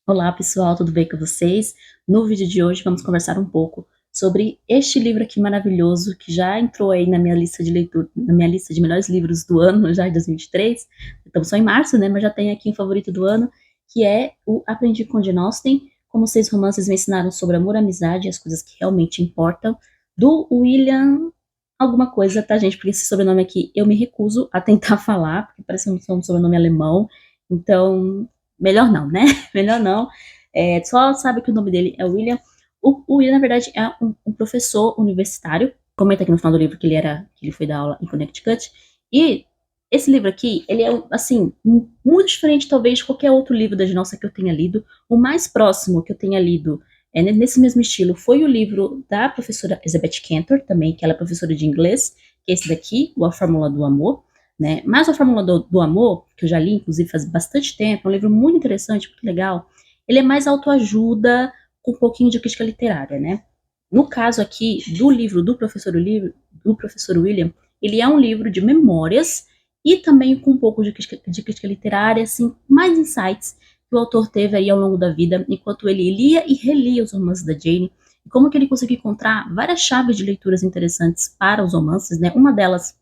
Olá pessoal, tudo bem com vocês? No vídeo de hoje vamos conversar um pouco sobre este livro aqui maravilhoso que já entrou aí na minha lista de leitura, na minha lista de melhores livros do ano, já em 2023. Estamos só em março, né? Mas já tem aqui um favorito do ano, que é o Aprendi com Jane Austen, Como Seis Romances Me Ensinaram sobre Amor, Amizade e as Coisas que Realmente Importam, do William alguma coisa, tá gente? Porque esse sobrenome aqui eu me recuso a tentar falar, porque parece um sobrenome alemão, então melhor não, né? Melhor não. Só sabe que o nome dele é William. O William, na verdade, é um professor universitário. Comenta aqui no final do livro que ele foi dar aula em Connecticut. E esse livro aqui, ele é, assim, muito diferente, talvez, de qualquer outro livro da Jane Austen que eu tenha lido. O mais próximo que eu tenha lido, nesse mesmo estilo, foi o livro da professora Elizabeth Cantor, também, que ela é professora de inglês, que é esse daqui, A Fórmula do Amor. Né? Mas A Fórmula do Amor, que eu já li, inclusive, faz bastante tempo, é um livro muito interessante, muito legal. Ele é mais autoajuda, com um pouquinho de crítica literária, né? No caso aqui, do livro do professor William, ele é um livro de memórias e também com um pouco de crítica literária, assim, mais insights que o autor teve aí ao longo da vida, enquanto ele lia e relia os romances da Jane, e como que ele conseguiu encontrar várias chaves de leituras interessantes para os romances, né? Uma delas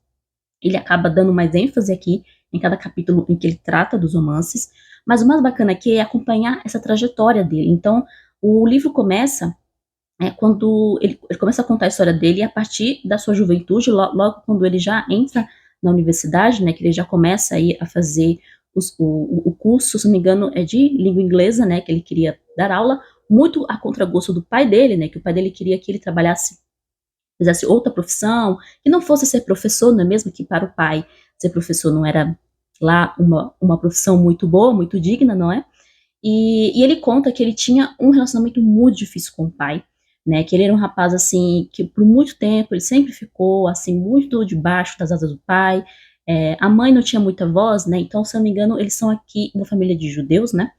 ele acaba dando mais ênfase aqui em cada capítulo em que ele trata dos romances, mas o mais bacana aqui é acompanhar essa trajetória dele. Então, o livro começa quando ele começa a contar a história dele a partir da sua juventude, logo quando ele já entra na universidade, né, que ele já começa aí a fazer o curso, se não me engano, é de língua inglesa, né, que ele queria dar aula, muito a contragosto do pai dele, né, que o pai dele queria que ele trabalhasse, fizesse outra profissão, que não fosse ser professor, não é mesmo? Que para o pai ser professor não era lá uma profissão muito boa, muito digna, não é? E ele conta que ele tinha um relacionamento muito difícil com o pai, né? Que ele era um rapaz assim que por muito tempo ele sempre ficou assim muito debaixo das asas do pai. A mãe não tinha muita voz, né? Então, se eu não me engano, eles são aqui uma família de judeus, né?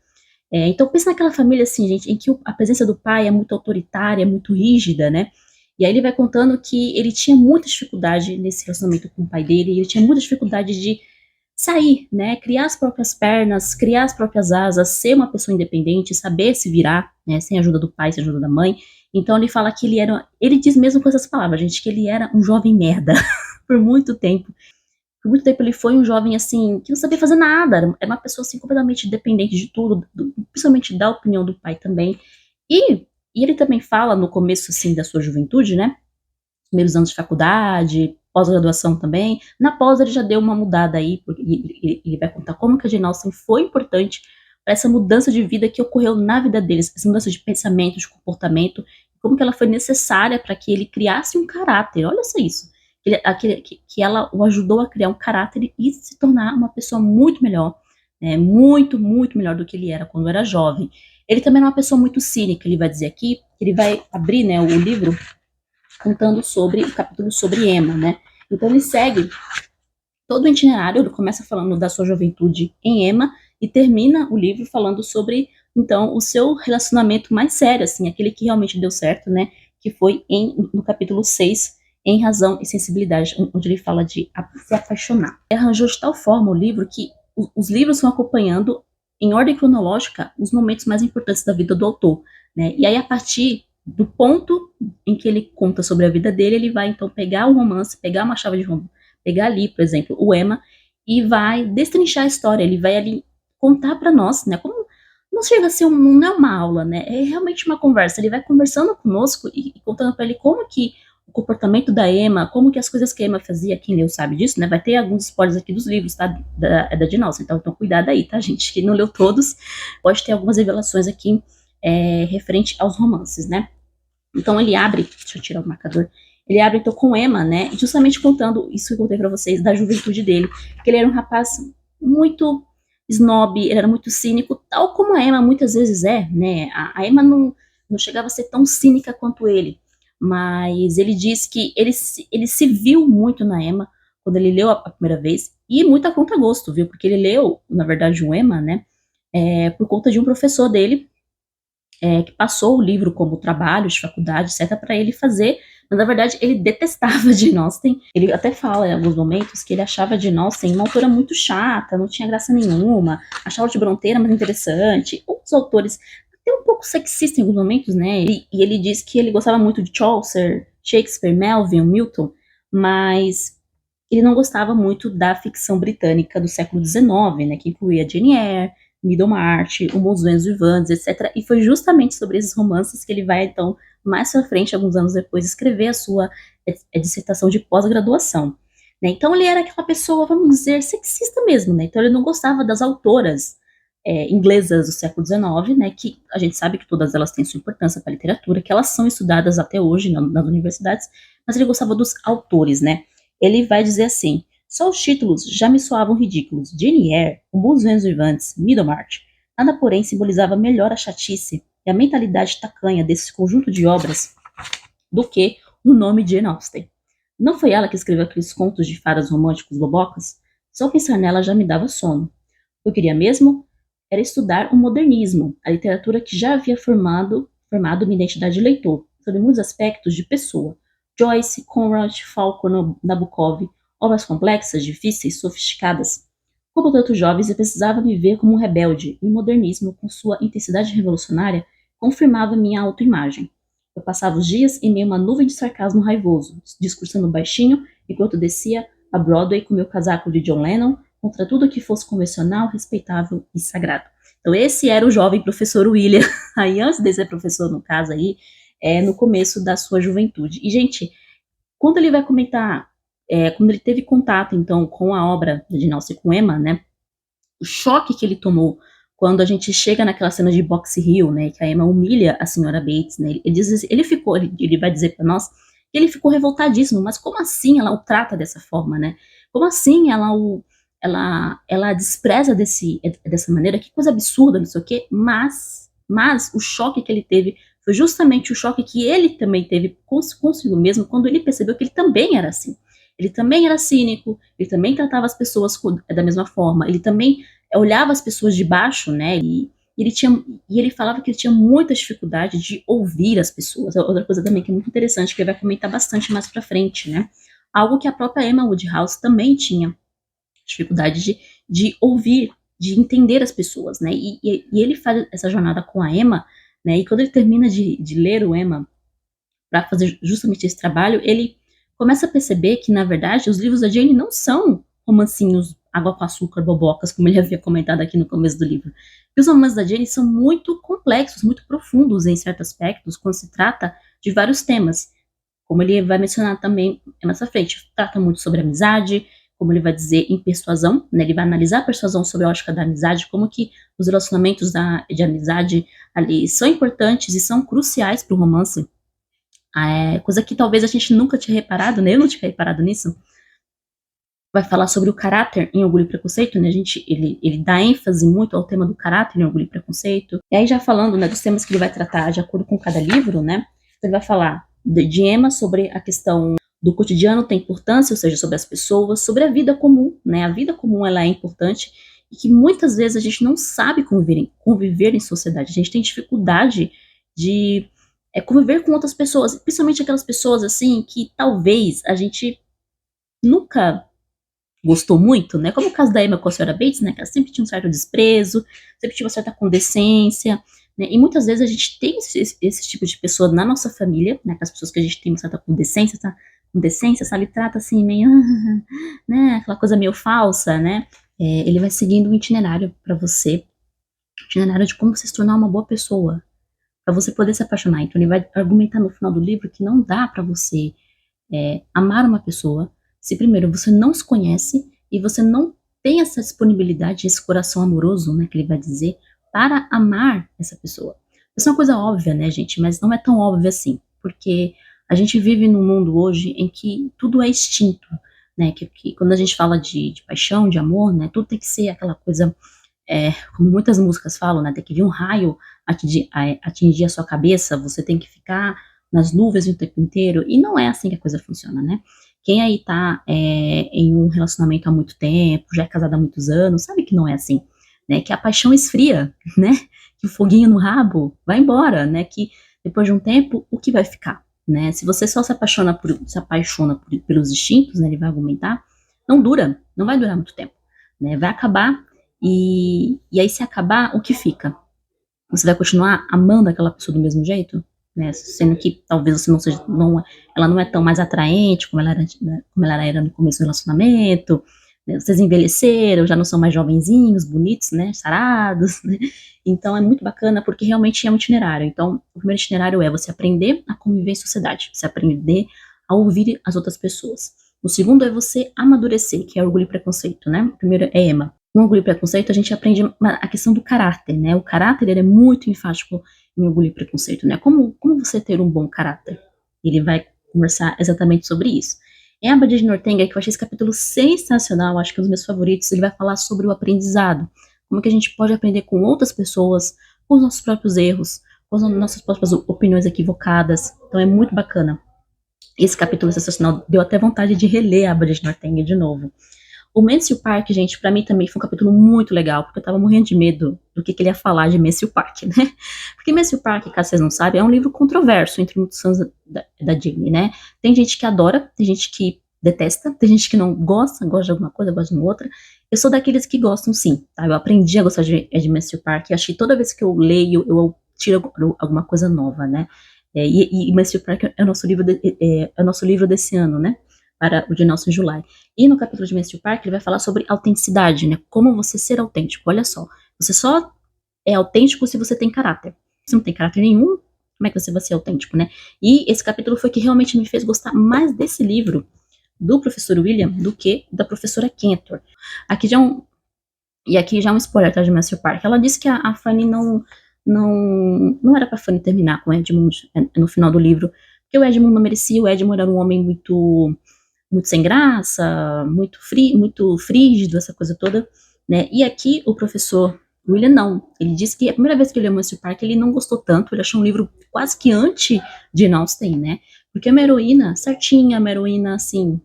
Então pensa naquela família assim, gente, em que a presença do pai é muito autoritária, é muito rígida, né? E aí ele vai contando que ele tinha muita dificuldade nesse relacionamento com o pai dele, e ele tinha muita dificuldade de sair, né? Criar as próprias pernas, criar as próprias asas, ser uma pessoa independente, saber se virar, né? Sem a ajuda do pai, sem a ajuda da mãe. Então ele fala que ele diz mesmo com essas palavras, gente, que ele era um jovem merda por muito tempo. Por muito tempo ele foi um jovem, assim, que não sabia fazer nada, era uma pessoa, assim, completamente dependente de tudo, principalmente da opinião do pai também. E ele também fala no começo, assim, da sua juventude, né, primeiros anos de faculdade, pós-graduação também. Na pós ele já deu uma mudada aí, porque ele vai contar como que a Jane Austen foi importante para essa mudança de vida que ocorreu na vida deles, essa mudança de pensamento, de comportamento, como que ela foi necessária para que ele criasse um caráter. Olha só isso. Que ela o ajudou a criar um caráter e se tornar uma pessoa muito melhor, né, muito, muito melhor do que ele era quando era jovem. Ele também era uma pessoa muito cínica, ele vai dizer aqui, que ele vai abrir, né, o livro contando sobre o capítulo sobre Emma, né? Então ele segue todo o itinerário, ele começa falando da sua juventude em Emma e termina o livro falando sobre, então, o seu relacionamento mais sério, assim, aquele que realmente deu certo, né? Que foi no capítulo 6, Em Razão e Sensibilidade, onde ele fala de se apaixonar. Ele arranjou de tal forma o livro que os livros vão acompanhando em ordem cronológica os momentos mais importantes da vida do autor, né? E aí, a partir do ponto em que ele conta sobre a vida dele, ele vai então pegar o romance, pegar uma chave de romance, pegar ali, por exemplo, o Emma, e vai destrinchar a história, ele vai ali contar para nós, né, como não chega a ser não é uma aula, né, é realmente uma conversa, ele vai conversando conosco e contando para ele como que o comportamento da Emma, como que as coisas que a Emma fazia, quem leu sabe disso, né, vai ter alguns spoilers aqui dos livros, tá, da Jane Austen, então cuidado aí, tá, gente, que não leu todos, pode ter algumas revelações aqui referente aos romances, né. Então ele abre, deixa eu tirar o marcador, ele abre então com Emma, né, justamente contando isso que eu contei pra vocês, da juventude dele, que ele era um rapaz muito snob, ele era muito cínico, tal como a Emma muitas vezes é, né, a Emma não chegava a ser tão cínica quanto ele, mas ele diz que ele se viu muito na Emma, quando ele leu a primeira vez, e muito a contragosto, viu, porque ele leu, na verdade, o Emma, né, por conta de um professor dele, que passou o livro como trabalho de faculdade, etc., para ele fazer Mas na verdade ele detestava Jane Austen. Ele até fala em alguns momentos que ele achava Jane Austen uma autora muito chata, não tinha graça nenhuma, achava de Bronteira mais interessante. Outros autores até um pouco sexista em alguns momentos, né? E ele diz que ele gostava muito de Chaucer, Shakespeare, Melville, Milton, mas ele não gostava muito da ficção britânica do século XIX, né, que incluía Jane Eyre, Middlemarch, O Mundo dos Ventos Vivantes, etc. E foi justamente sobre esses romances que ele vai, então, mais pra frente, alguns anos depois, escrever a sua dissertação de pós-graduação. Né? Então ele era aquela pessoa, vamos dizer, sexista mesmo, né? Então ele não gostava das autoras inglesas do século XIX, né, que a gente sabe que todas elas têm sua importância para a literatura, que elas são estudadas até hoje nas universidades, mas ele gostava dos autores, né? Ele vai dizer assim: só os títulos já me soavam ridículos. Jane Eyre, O Mundo dos Ventos Vivantes, Middlemarch. Nada, porém, simbolizava melhor a chatice e a mentalidade tacanha desse conjunto de obras do que o nome de Jane Austen. Não foi ela que escreveu aqueles contos de fadas românticos bobocas? Só pensar nela já me dava sono. Eu queria mesmo era estudar o modernismo, a literatura que já havia formado minha identidade de leitor, sobre muitos aspectos de pessoa. Joyce, Conrad, Falconer, Nabokov, obras complexas, difíceis, sofisticadas. Como tantos jovens, eu precisava me ver como um rebelde, e o modernismo, com sua intensidade revolucionária, confirmava minha autoimagem. Eu passava os dias em meio a uma nuvem de sarcasmo raivoso, discursando baixinho, enquanto descia a Broadway com meu casaco de John Lennon, contra tudo que fosse convencional, respeitável e sagrado. Então esse era o jovem professor William, aí antes de ser professor, no caso aí, no começo da sua juventude. E, gente, quando ele vai comentar, quando ele teve contato, então, com a obra de Nelson com Emma, né, o choque que ele tomou quando a gente chega naquela cena de Box Hill, né, que a Emma humilha a senhora Bates, né, ele diz, ele vai dizer para nós que ele ficou revoltadíssimo, mas como assim ela o trata dessa forma, né? Como assim ela despreza dessa maneira? Que coisa absurda, não sei o quê. Mas o choque que ele teve foi justamente o choque que ele também teve consigo mesmo quando ele percebeu que ele também era assim. Ele também era cínico, ele também tratava as pessoas da mesma forma, ele também olhava as pessoas de baixo, né? E ele falava que ele tinha muita dificuldade de ouvir as pessoas. Outra coisa também que é muito interessante, que ele vai comentar bastante mais pra frente, né? Algo que a própria Emma Woodhouse também tinha dificuldade de ouvir, de entender as pessoas, né? E ele faz essa jornada com a Emma, né? E quando ele termina de ler o Emma para fazer justamente esse trabalho, ele começa a perceber que, na verdade, os livros da Jane não são romancinhos água com açúcar, bobocas, como ele havia comentado aqui no começo do livro. E os romances da Jane são muito complexos, muito profundos em certos aspectos, quando se trata de vários temas. Como ele vai mencionar também mais à frente, trata muito sobre amizade, como ele vai dizer em persuasão, né? Ele vai analisar a persuasão sobre a ótica da amizade, como que os relacionamentos de amizade ali são importantes e são cruciais para o romance. Coisa que talvez a gente nunca tinha reparado, né? Eu não tinha reparado nisso. Vai falar sobre o caráter em Orgulho e Preconceito, né? Ele dá ênfase muito ao tema do caráter em Orgulho e Preconceito. E aí já falando, né, dos temas que ele vai tratar de acordo com cada livro, né? Ele vai falar de Emma sobre a questão do cotidiano tem importância, ou seja, sobre as pessoas, sobre a vida comum, né? A vida comum ela é importante e que muitas vezes a gente não sabe conviver em sociedade. A gente tem dificuldade de conviver com outras pessoas, principalmente aquelas pessoas assim que talvez a gente nunca gostou muito, né? Como o caso da Emma com a senhora Bates, né? Que ela sempre tinha um certo desprezo, sempre tinha uma certa condescência, né? E muitas vezes a gente tem esse tipo de pessoa na nossa família, né? As pessoas que a gente tem uma certa condescência, sabe? Trata assim meio, né? Aquela coisa meio falsa, né? Ele vai seguindo um itinerário para você, itinerário de como você se tornar uma boa pessoa, para você poder se apaixonar. Então ele vai argumentar no final do livro que não dá para você amar uma pessoa se primeiro você não se conhece e você não tem essa disponibilidade, esse coração amoroso, né, que ele vai dizer, para amar essa pessoa. Isso é uma coisa óbvia, né, gente, mas não é tão óbvia assim, porque a gente vive num mundo hoje em que tudo é extinto, né, que quando a gente fala de paixão, de amor, né, tudo tem que ser aquela coisa, como muitas músicas falam, né, tem que vir um raio atingir a sua cabeça, você tem que ficar nas nuvens o tempo inteiro, e não é assim que a coisa funciona, né? Quem aí tá em um relacionamento há muito tempo, já é casado há muitos anos, sabe que não é assim, né? Que a paixão esfria, né? Que o foguinho no rabo vai embora, né? Que depois de um tempo, o que vai ficar? né? Se você só pelos instintos, né, ele vai argumentar, não dura, não vai durar muito tempo, né? Vai acabar e aí se acabar, o que fica? Você vai continuar amando aquela pessoa do mesmo jeito, né? Sendo que talvez você não seja, não, ela não é tão mais atraente como ela era, né, como ela era no começo do relacionamento, né? Vocês envelheceram, já não são mais jovenzinhos, bonitos, né? Sarados, né? Então é muito bacana porque realmente é um itinerário. Então, o primeiro itinerário é você aprender a conviver em sociedade, você aprender a ouvir as outras pessoas. O segundo é você amadurecer, que é orgulho e preconceito, né? O primeiro é Emma. No Orgulho e Preconceito, a gente aprende a questão do caráter, né? O caráter, ele é muito enfático em Orgulho e Preconceito, né? Como você ter um bom caráter? Ele vai conversar exatamente sobre isso. Em Abadias de Nortenga, que eu achei esse capítulo sensacional, acho que é um dos meus favoritos, ele vai falar sobre o aprendizado. Como que a gente pode aprender com outras pessoas, com os nossos próprios erros, com as nossas próprias opiniões equivocadas. Então é muito bacana. Esse capítulo sensacional deu até vontade de reler Abadias de Nortenga de novo. O Mansfield Park, gente, pra mim também foi um capítulo muito legal, porque eu tava morrendo de medo do que ele ia falar de Mansfield Park, né? Porque Mansfield Park, caso vocês não sabem, é um livro controverso entre muitos fãs da Jane, né? Tem gente que adora, tem gente que detesta, tem gente que não gosta, gosta de alguma coisa, gosta de outra. Eu sou daqueles que gostam, sim, tá? Eu aprendi a gostar de Mansfield Park, e acho que toda vez que eu leio, eu tiro alguma coisa nova, né? E Mansfield Park é o nosso livro desse ano, né? Para o de Nelson July. E no capítulo de Mansfield Park, ele vai falar sobre autenticidade, né? Como você ser autêntico. Olha só, você só é autêntico se você tem caráter. Se não tem caráter nenhum, como é que você vai ser autêntico, né? E esse capítulo foi que realmente me fez gostar mais desse livro do professor William do que da professora Cantor. Aqui já é um spoiler, tá, de Mansfield Park. Ela disse que a Fanny não era pra Fanny terminar com o Edmund no final do livro, porque o Edmund não merecia, o Edmund era um homem muito sem graça, muito frígido, essa coisa toda, né? E aqui o professor William não. Ele disse que a primeira vez que ele leu Mansfield Park, ele não gostou tanto, ele achou um livro quase que anti Jane Austen, né? Porque é uma heroína certinha, uma heroína assim,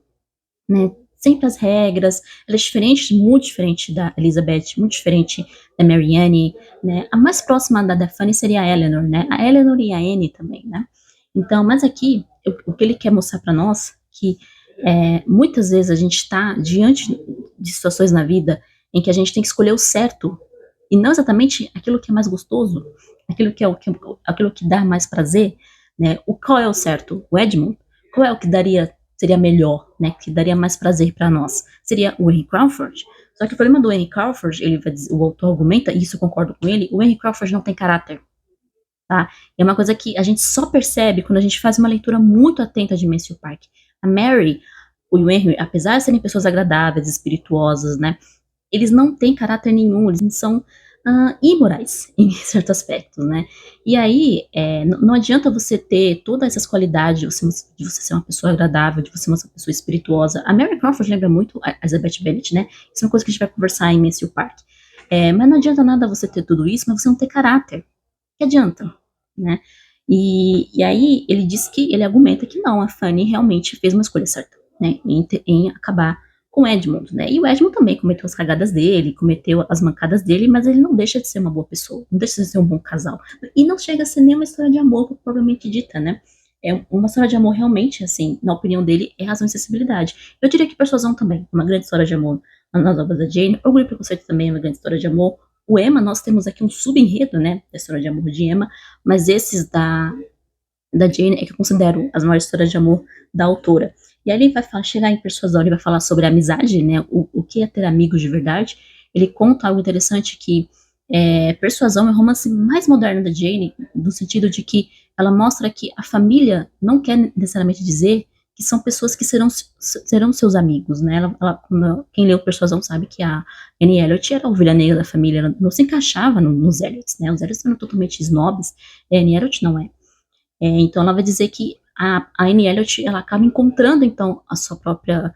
né? Sempre as regras, ela é diferente, muito diferente da Elizabeth, muito diferente da Marianne, né? A mais próxima da Fanny seria a Eleanor, né? A Eleanor e a Anne também, né? Então, mas aqui, o que ele quer mostrar para nós, que muitas vezes a gente está diante de situações na vida em que a gente tem que escolher o certo, e não exatamente aquilo que é mais gostoso, aquilo que dá mais prazer, né? Qual é o certo? O Edmund? Qual é o que seria melhor, né? Que daria mais prazer para nós? Seria o Henry Crawford? Só que o problema do Henry Crawford, o autor argumenta, e isso eu concordo com ele, o Henry Crawford não tem caráter. Tá? É uma coisa que a gente só percebe quando a gente faz uma leitura muito atenta de Mansfield Park. A Mary e o Henry, apesar de serem pessoas agradáveis, espirituosas, né, eles não têm caráter nenhum, eles são imorais em certos aspectos, né? E aí, não adianta você ter todas essas qualidades de você ser uma pessoa agradável, de você ser uma pessoa espirituosa. A Mary Crawford lembra muito a Elizabeth Bennet, né? Isso é uma coisa que a gente vai conversar em Mansfield Park. Mas não adianta nada você ter tudo isso, mas você não ter caráter. Que adianta, né? E aí ele argumenta que não, a Fanny realmente fez uma escolha certa, né? Em acabar com o Edmund, né? E o Edmund também cometeu as cagadas dele, cometeu as mancadas dele, mas ele não deixa de ser uma boa pessoa, não deixa de ser um bom casal. E não chega a ser nem uma história de amor propriamente dita, né? É uma história de amor realmente, assim, na opinião dele, é razão e sensibilidade. Eu diria que Persuasão também, uma grande história de amor nas obras da Jane. Orgulho e Preconceito também é uma grande história de amor. O Emma, nós temos aqui um subenredo, né, da história de amor de Emma, mas esses da Jane é que eu considero as maiores histórias de amor da autora. E aí ele vai chegar em Persuasão, ele vai falar sobre a amizade, né, o que é ter amigos de verdade. Ele conta algo interessante que Persuasão é o romance mais moderno da Jane, no sentido de que ela mostra que a família não quer necessariamente dizer que são pessoas que serão seus amigos, né? Quem leu Persuasão sabe que a Anne Elliot era a ovelha negra da família, ela não se encaixava nos Elliots, né? Os Elliots eram totalmente snobs, a Anne Elliot não é. Então ela vai dizer que a Anne Elliot, ela acaba encontrando então o seu próprio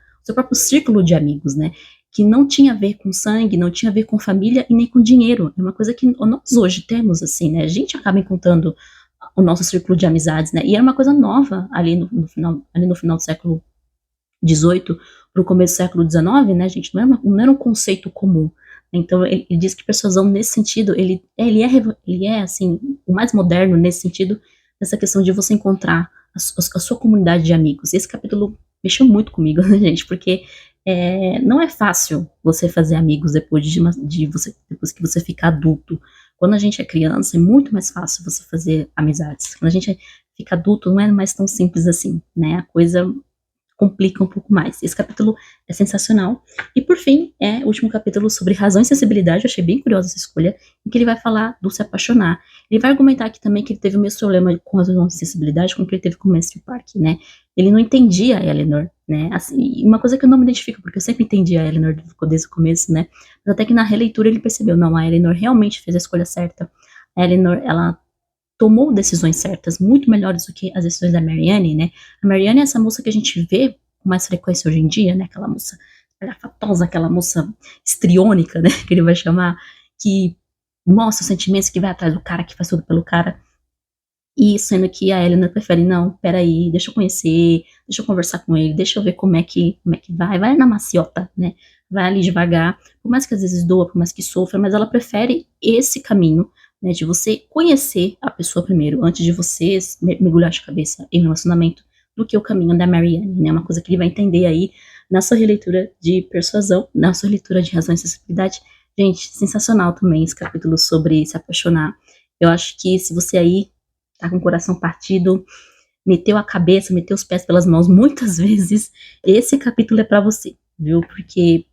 círculo de amigos, né? Que não tinha a ver com sangue, não tinha a ver com família e nem com dinheiro. É uma coisa que nós hoje temos, assim, né? A gente acaba encontrando o nosso círculo de amizades, né? E era uma coisa nova ali no final do século XVIII para o começo do século XIX, né, gente? Não era um conceito comum. Então ele diz que Persuasão nesse sentido ele é assim o mais moderno nesse sentido dessa questão de você encontrar a sua comunidade de amigos. Esse capítulo mexeu muito comigo, né, gente, porque não é fácil você fazer amigos depois que você fica adulto. Quando a gente é criança, é muito mais fácil você fazer amizades. Quando a gente fica adulto, não é mais tão simples assim, né? A coisa complica um pouco mais. Esse capítulo é sensacional. E por fim, o último capítulo sobre razão e sensibilidade. Eu achei bem curiosa essa escolha, em que ele vai falar do se apaixonar. Ele vai argumentar aqui também que ele teve o mesmo problema com razão e sensibilidade com o que ele teve com o Mestre Park, né? Ele não entendia a Eleanor, né? Assim, uma coisa que eu não me identifico, porque eu sempre entendi a Eleanor desde o começo, né? Mas até que na releitura ele percebeu, não, a Eleanor realmente fez a escolha certa. A Eleanor, ela tomou decisões certas, muito melhores do que as decisões da Marianne, né? A Marianne é essa moça que a gente vê com mais frequência hoje em dia, né? Aquela moça espalhafatosa, aquela moça estriônica, né? Que ele vai chamar, que mostra os sentimentos, que vai atrás do cara, que faz tudo pelo cara. E sendo que a Eleanor prefere, não, peraí, deixa eu conhecer, deixa eu conversar com ele, deixa eu ver como é que vai na maciota, né? Vai ali devagar, por mais que às vezes doa, por mais que sofra, mas ela prefere esse caminho, né, de você conhecer a pessoa primeiro, antes de você mergulhar de cabeça em um relacionamento, do que o caminho da Marianne, né? Uma coisa que ele vai entender aí na sua releitura de persuasão, na sua leitura de razão e sensibilidade. Gente, sensacional também esse capítulo sobre se apaixonar. Eu acho que se você aí tá com o coração partido, meteu a cabeça, meteu os pés pelas mãos muitas vezes, esse capítulo é pra você, viu? Porque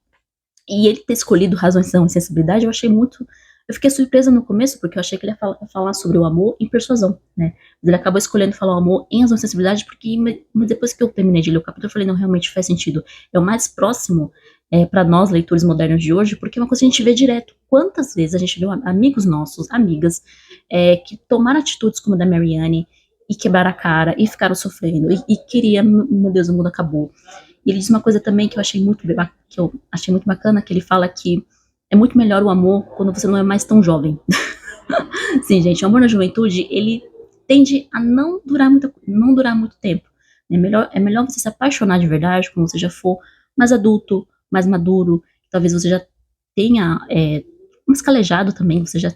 e ele ter escolhido razão e sensibilidade, eu achei muito. Eu fiquei surpresa no começo, porque eu achei que ele ia falar sobre o amor em persuasão, né? Mas ele acabou escolhendo falar o amor em razão e sensibilidade, porque mas depois que eu terminei de ler o capítulo, eu falei, não, realmente faz sentido. É o mais próximo para nós, leitores modernos de hoje, porque é uma coisa que a gente vê direto. Quantas vezes a gente viu amigos nossos, amigas, que tomaram atitudes como a da Marianne e quebraram a cara e ficaram sofrendo e queria, meu Deus, o mundo acabou. E ele diz uma coisa também que eu achei muito bacana, que ele fala que é muito melhor o amor quando você não é mais tão jovem. Sim, gente, o amor na juventude, ele tende a não durar muito tempo. É melhor você se apaixonar de verdade quando você já for mais adulto, mais maduro, talvez você já tenha mais calejado também, você já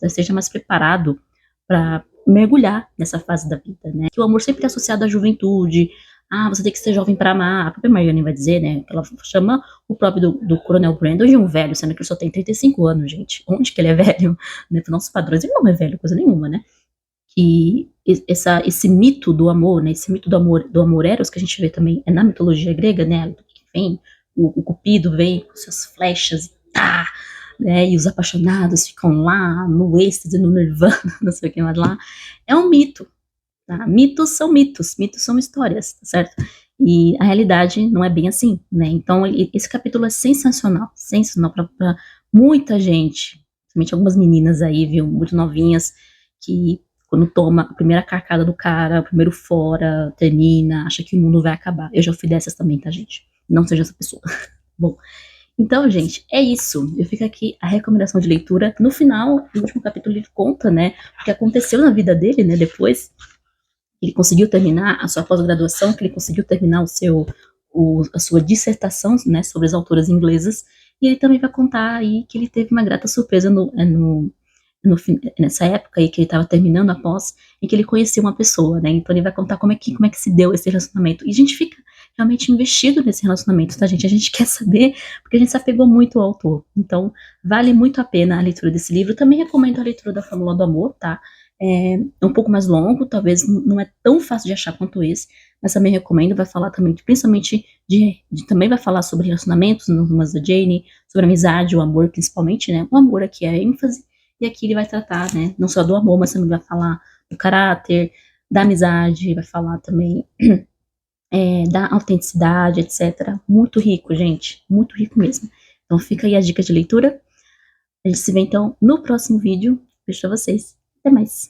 esteja mais preparado para mergulhar nessa fase da vida, né? Que o amor sempre é associado à juventude. Ah, você tem que ser jovem para amar. A própria Marianne vai dizer, né? Que ela chama o próprio do Coronel Brandon de um velho, sendo que ele só tem 35 anos, gente. Onde que ele é velho? Né? Para nossos padrões, ele não é velho, coisa nenhuma, né? Que esse mito do amor, né? Esse mito do amor eros que a gente vê também na mitologia grega, né? Que vem, o Cupido vem com suas flechas e tá, né? E os apaixonados ficam lá no êxtase, no nirvana, não sei o que mais lá. É um mito, tá? Mitos são histórias, tá certo? E a realidade não é bem assim, né? Então, esse capítulo é sensacional, sensacional para muita gente, principalmente algumas meninas aí, viu, muito novinhas, que quando toma a primeira carcada do cara, o primeiro fora, termina, acha que o mundo vai acabar. Eu já fui dessas também, tá, gente? Não seja essa pessoa. Bom, então, gente, é isso. Eu fico aqui a recomendação de leitura. No final, no último capítulo, ele conta, né, o que aconteceu na vida dele, né, depois ele conseguiu terminar a sua pós-graduação, que ele conseguiu terminar a sua dissertação, né, sobre as autoras inglesas, e ele também vai contar aí que ele teve uma grata surpresa nessa época aí que ele estava terminando a pós, em que ele conheceu uma pessoa, né, então ele vai contar como é que se deu esse relacionamento, e a gente fica realmente investido nesse relacionamento, tá, gente? A gente quer saber, porque a gente se apegou muito ao autor, então vale muito a pena a leitura desse livro. Também recomendo a leitura da Fórmula do Amor, tá? É um pouco mais longo, talvez não é tão fácil de achar quanto esse, mas também recomendo, vai falar também, principalmente, também vai falar sobre relacionamentos, no romance da Jane, sobre amizade, o amor principalmente, né, o amor aqui é a ênfase, e aqui ele vai tratar, né, não só do amor, mas também vai falar do caráter, da amizade, vai falar também da autenticidade, etc. Muito rico, gente, muito rico mesmo. Então fica aí a dica de leitura, a gente se vê então no próximo vídeo, beijo pra vocês, até mais.